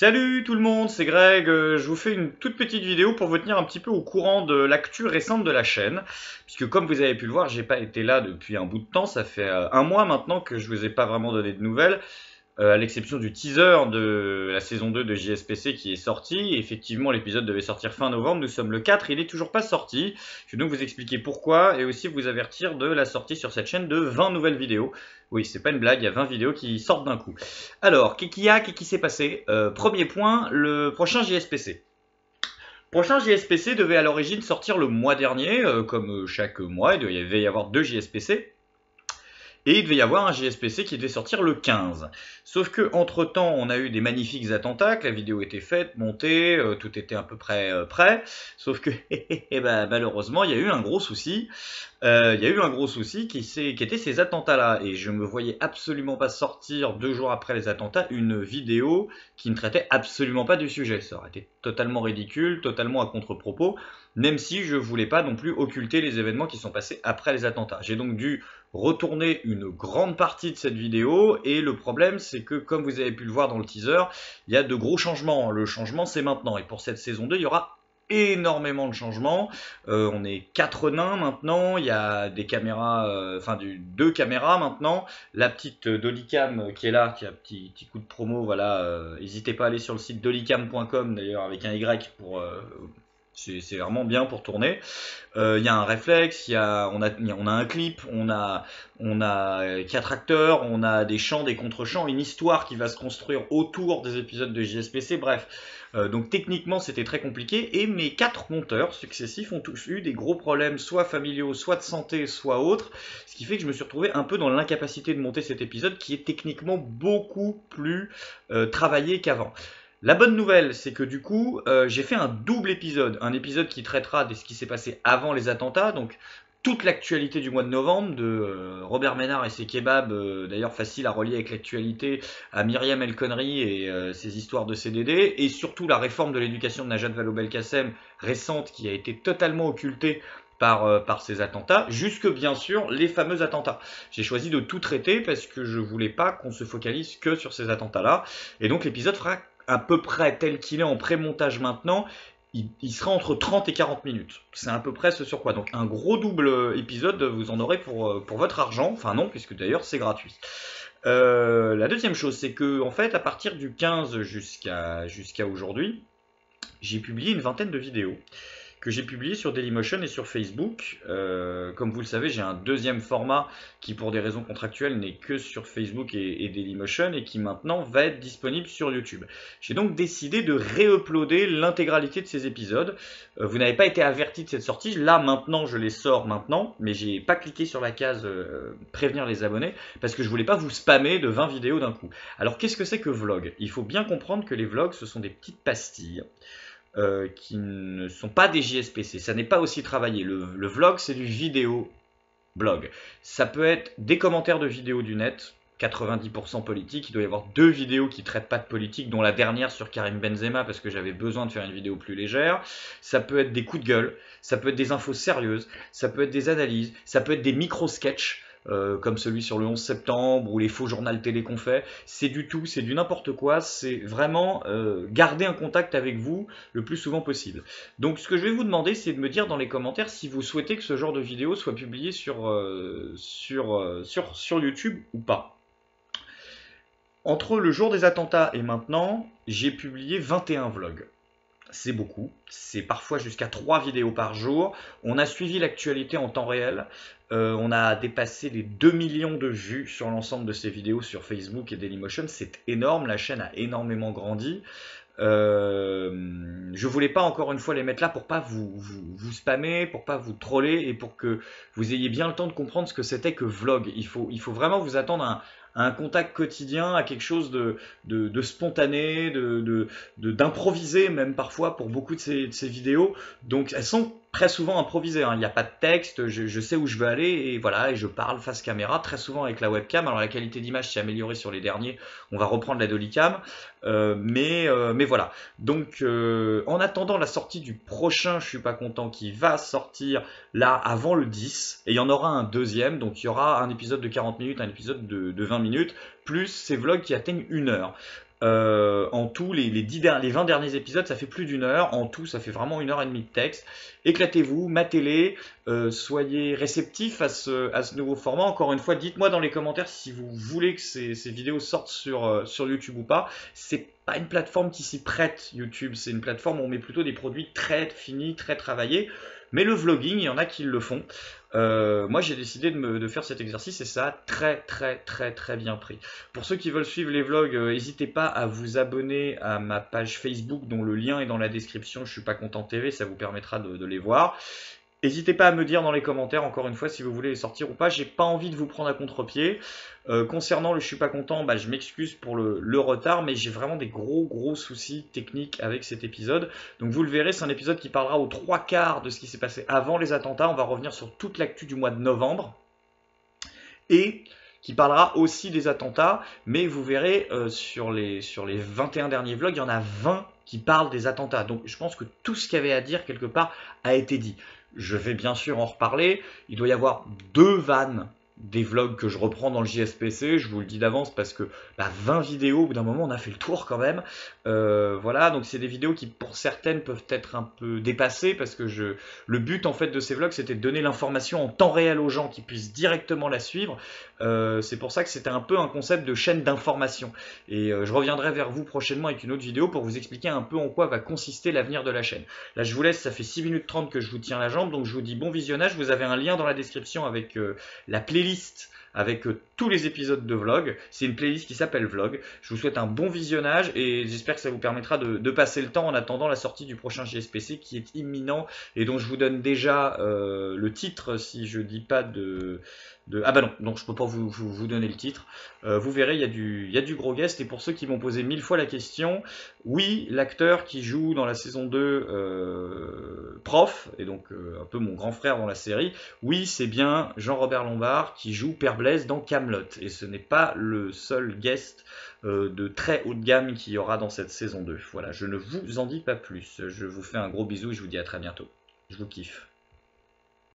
Salut tout le monde, c'est Greg. Je vous fais une toute petite vidéo pour vous tenir un petit peu au courant de l'actu récente de la chaîne. Puisque comme vous avez pu le voir, j'ai pas été là depuis un bout de temps. Ça fait un mois maintenant que je vous ai pas vraiment donné de nouvelles. À l'exception du teaser de la saison 2 de JSPC qui est sorti. Effectivement, l'épisode devait sortir fin novembre, nous sommes le 4, il n'est toujours pas sorti. Je vais donc vous expliquer pourquoi et aussi vous avertir de la sortie sur cette chaîne de 20 nouvelles vidéos. Oui, c'est pas une blague, il y a 20 vidéos qui sortent d'un coup. Alors, qu'est-ce qui s'est passé? Premier point, le prochain JSPC. Prochain JSPC devait à l'origine sortir le mois dernier, comme chaque mois, il devait y avoir deux JSPC. Et il devait y avoir un JSPC qui devait sortir le 15. Sauf que entre temps, on a eu des magnifiques attentats, que la vidéo était faite, montée, tout était à peu près prêt. Sauf que malheureusement, il y a eu un gros souci. Il y a eu un gros souci qui était ces attentats-là. Et je me voyais absolument pas sortir 2 jours après les attentats une vidéo qui ne traitait absolument pas du sujet. Ça aurait été totalement ridicule, totalement à contre-propos, même si je voulais pas non plus occulter les événements qui sont passés après les attentats. J'ai donc dû retourner une grande partie de cette vidéo et le problème c'est que comme vous avez pu le voir dans le teaser, il y a de gros changements. Le changement c'est maintenant et pour cette saison 2 il y aura énormément de changements. On est 4 nains maintenant, il y a des caméras, deux caméras maintenant. La petite Dollycam qui est là, qui a un petit coup de promo, voilà. N'hésitez pas à aller sur le site dollycam.com d'ailleurs avec un Y pour c'est vraiment bien pour tourner. Il y a un réflexe, on a un clip, on a 4 acteurs, on a des chants, des contre-chants, une histoire qui va se construire autour des épisodes de JSPC, bref. Donc techniquement c'était très compliqué et mes 4 monteurs successifs ont tous eu des gros problèmes soit familiaux, soit de santé, soit autres, ce qui fait que je me suis retrouvé un peu dans l'incapacité de monter cet épisode qui est techniquement beaucoup plus travaillé qu'avant. La bonne nouvelle, c'est que du coup, j'ai fait un double épisode. Un épisode qui traitera de ce qui s'est passé avant les attentats, donc toute l'actualité du mois de novembre, de Robert Ménard et ses kebabs, d'ailleurs facile à relier avec l'actualité, à Myriam El Khonri et ses histoires de CDD, et surtout la réforme de l'éducation de Najat Vallaud-Belkacem récente qui a été totalement occultée par ces attentats, jusque bien sûr les fameux attentats. J'ai choisi de tout traiter parce que je voulais pas qu'on se focalise que sur ces attentats-là, et donc l'épisode fera à peu près tel qu'il est en pré-montage maintenant, il sera entre 30 et 40 minutes. C'est à peu près ce sur quoi. Donc un gros double épisode, vous en aurez pour votre argent. Enfin non, puisque d'ailleurs c'est gratuit. La deuxième chose, c'est que en fait, à partir du 15 jusqu'à aujourd'hui, j'ai publié une vingtaine de vidéos que j'ai publié sur Dailymotion et sur Facebook. Comme vous le savez, j'ai un deuxième format qui, pour des raisons contractuelles, n'est que sur Facebook et Dailymotion et qui maintenant va être disponible sur YouTube. J'ai donc décidé de réuploader l'intégralité de ces épisodes. Vous n'avez pas été averti de cette sortie. Là, maintenant, je les sors maintenant, mais j'ai pas cliqué sur la case prévenir les abonnés parce que je voulais pas vous spammer de 20 vidéos d'un coup. Alors, qu'est-ce que c'est que vlog? Il faut bien comprendre que les vlogs, ce sont des petites pastilles qui ne sont pas des JSPC. Ça n'est pas aussi travaillé. Le vlog, c'est du vidéo blog. Ça peut être des commentaires de vidéos du net, 90% politique. Il doit y avoir 2 vidéos qui traitent pas de politique, dont la dernière sur Karim Benzema, parce que j'avais besoin de faire une vidéo plus légère. Ça peut être des coups de gueule, ça peut être des infos sérieuses, ça peut être des analyses, ça peut être des micro-sketchs. Comme celui sur le 11 septembre ou les faux journaux télé qu'on fait, c'est du tout, c'est du n'importe quoi, c'est vraiment garder un contact avec vous le plus souvent possible. Donc ce que je vais vous demander, c'est de me dire dans les commentaires si vous souhaitez que ce genre de vidéo soit publié sur YouTube ou pas. Entre le jour des attentats et maintenant, j'ai publié 21 vlogs. C'est beaucoup, c'est parfois jusqu'à 3 vidéos par jour. On a suivi l'actualité en temps réel. On a dépassé les 2 millions de vues sur l'ensemble de ces vidéos sur Facebook et Dailymotion. C'est énorme, la chaîne a énormément grandi. Je voulais pas encore une fois les mettre là pour pas vous spammer, pour pas vous troller et pour que vous ayez bien le temps de comprendre ce que c'était que vlog. Il faut vraiment vous attendre à un contact quotidien, à quelque chose de spontané, d'improvisé même parfois pour beaucoup de ces vidéos. Donc elles sont très souvent improvisées, hein. Il n'y a pas de texte, je sais où je veux aller et voilà, et je parle face caméra, très souvent avec la webcam. Alors la qualité d'image s'est améliorée sur les derniers, on va reprendre la Dollycam, mais voilà. Donc en attendant la sortie du prochain, je suis pas content, qui va sortir là avant le 10, et il y en aura un deuxième, donc il y aura un épisode de 40 minutes, un épisode de 20 minutes, plus ces vlogs qui atteignent 1 heure. En tout, les 20 derniers épisodes, ça fait plus d'une heure. En tout, ça fait vraiment 1 heure et demie de texte. Éclatez-vous, matez-les, soyez réceptifs à ce nouveau format. Encore une fois, dites-moi dans les commentaires si vous voulez que ces vidéos sortent sur YouTube ou pas. C'est pas une plateforme qui s'y prête, YouTube. C'est une plateforme où on met plutôt des produits très finis, très travaillés. Mais le vlogging, il y en a qui le font. Moi, j'ai décidé de faire cet exercice et ça a très bien pris. Pour ceux qui veulent suivre les vlogs, n'hésitez pas à vous abonner à ma page Facebook dont le lien est dans la description. Je suis pas content TV, ça vous permettra de les voir. N'hésitez pas à me dire dans les commentaires, encore une fois, si vous voulez les sortir ou pas. J'ai pas envie de vous prendre à contre-pied. Concernant le je suis pas content, bah, je m'excuse pour le retard, mais j'ai vraiment des gros soucis techniques avec cet épisode. Donc vous le verrez, c'est un épisode qui parlera aux 3/4 de ce qui s'est passé avant les attentats. On va revenir sur toute l'actu du mois de novembre. Et qui parlera aussi des attentats, mais vous verrez sur les 21 derniers vlogs, il y en a 20 qui parlent des attentats. Donc je pense que tout ce qu'il y avait à dire quelque part a été dit. Je vais bien sûr en reparler. Il doit y avoir 2 vannes des vlogs que je reprends dans le JSPC, je vous le dis d'avance parce que 20 vidéos, au bout d'un moment on a fait le tour quand même. Voilà, donc c'est des vidéos qui pour certaines peuvent être un peu dépassées parce que le but en fait de ces vlogs c'était de donner l'information en temps réel aux gens qui puissent directement la suivre. C'est pour ça que c'était un peu un concept de chaîne d'information. Et je reviendrai vers vous prochainement avec une autre vidéo pour vous expliquer un peu en quoi va consister l'avenir de la chaîne. Là je vous laisse, ça fait 6 minutes 30 que je vous tiens la jambe, donc je vous dis bon visionnage. Vous avez un lien dans la description avec la playlist avec tous les épisodes de vlog. C'est une playlist qui s'appelle Vlog. Je vous souhaite un bon visionnage et j'espère que ça vous permettra de passer le temps en attendant la sortie du prochain JSPC qui est imminent et dont je vous donne déjà le titre si je dis pas Ah bah non, donc je peux pas vous donner le titre. Vous verrez, il y a du gros guest et pour ceux qui m'ont posé 1000 fois la question, oui, l'acteur qui joue dans la saison 2 Prof, et donc un peu mon grand frère dans la série, oui, c'est bien Jean-Robert Lombard qui joue Père Blaise dans Kaamelott. Et ce n'est pas le seul guest de très haut de gamme qu'il y aura dans cette saison 2. Voilà, je ne vous en dis pas plus. Je vous fais un gros bisou et je vous dis à très bientôt. Je vous kiffe.